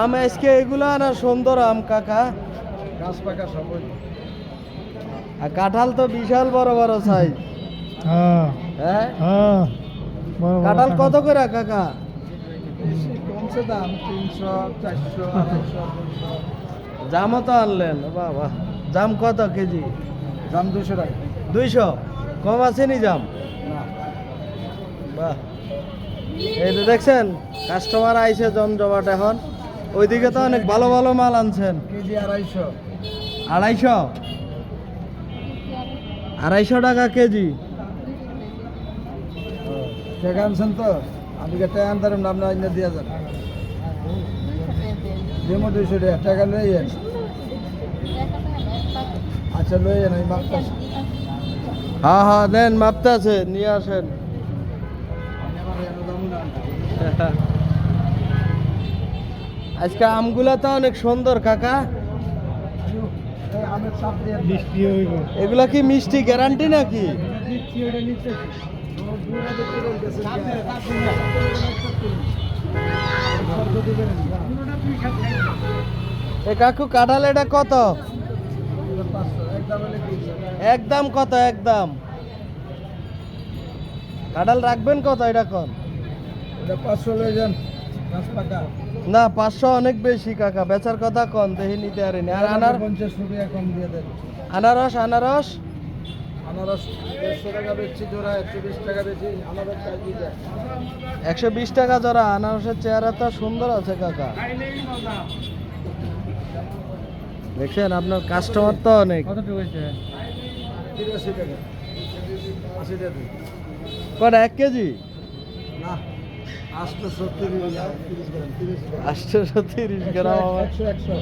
আম আজকে এগুলা না সুন্দর আম কাকা, গাছ পাকা সব আর কাঁঠাল তো বিশাল বড় বড় সাইজ। হ্যাঁ, কাঁঠাল কত করে কাকা? কমছে দাম 300, 400, 250। জামও তো আনলেন, বাবা জাম কত কেজি? দাম 200 টাকা। 200 কম আসেনি জাম? না, বাহ, এই তো দেখছেন কাস্টমার আইছে জমজমাট এখন। ওইদিকে তো অনেক ভালো ভালো মাল আনছেন। কেজি 250। 250 250 টাকা কেজি। টাকা আনছেন তো? আমি টাকা আনতাম নাম না আইনা দিয়ে যান। যেমন 200 টাকা টাকা লই যান। আচ্ছা লই যান, আমি মাপটা হ্যাঁ হ্যাঁ দেন, মাপতে আছে, নিয়ে আসেন। আজকে আমগুলা তো অনেক সুন্দর কাকা। আমের চাপ দিয়ে মিষ্টি হইব। এগুলা কি মিষ্টি গ্যারান্টি নাকি? দিচ্ছি ওটা নিচ্ছে। এ কাকু কাঁঠাল এটা কত? একদম কত? একদম কাঁঠাল রাখবেন কত এটা কোন? 500 লই যান, গাছ পাকা। না 500 অনেক বেশি কাকা, বেচার কথা কন, দেখি নিতে পারিনি। আর 50 টাকা কম দিয়ে দেন। আনারস? আনারস আনারস 150 টাকা বেচছি জোড়া, 120 টাকা বেচি। আনারস 120 টাকা জোড়া। আনারসের চেহারা তো সুন্দর আছে কাকা, দেখছেন আপনার কাস্টমার তো অনেক। কতটুকু হয়েছে? 83 টাকা। 80 টাকা। কটা 1 কেজি? না, 870 গ্রাম, 30 গ্রাম, 30 গ্রাম। 830 গ্রাম। 100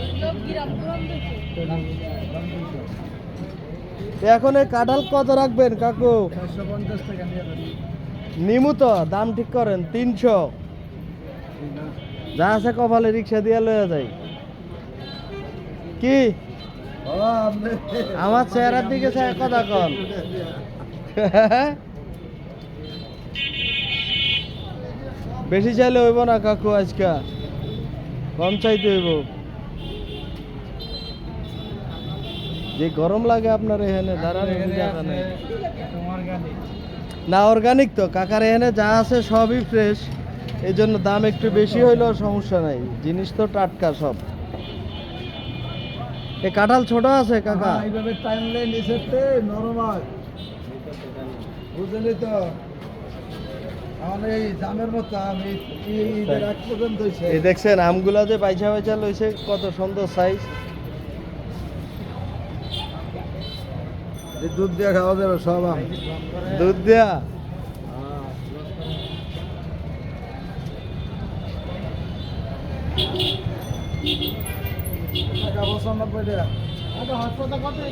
এখন এই কাঁঠাল কত রাখবেন কাকু? 450 টাকা নিয়ে দেন। নিমু তো, দাম ঠিক করেন। 300 যা আছে কপালে রিক্সা দিয়ে লয়ে যাই। কি আমার চেহারার দিকে কথা কন। বেশি চাইলে হইব না কাকু, আজকা কম চাইতে হইব। যে গরম লাগে আপনার এখানে দাঁড়ান না। অর্গানিক তো কাকার এখানে যা আছে সবই ফ্রেশ, এই জন্য দাম একটু বেশি হইলেও সমস্যা নাই, জিনিস তো টাটকা সব। এ কাঁঠাল ছোট আছে কাকা? এইভাবে টাইমলে নিচেতে নরম হয়, বুঝলি তো? আমার এই জামের মতো আমি ঈদের আগ পর্যন্ত হইছে। এই দেখছেন আমগুলা যে বাইছা বাইছা লইছে, কত সুন্দর সাইজ। এই দুধ দিয়ে খাওয়া যাবে সব আম। দুধ দেয়া? টাকা 95 টাকা।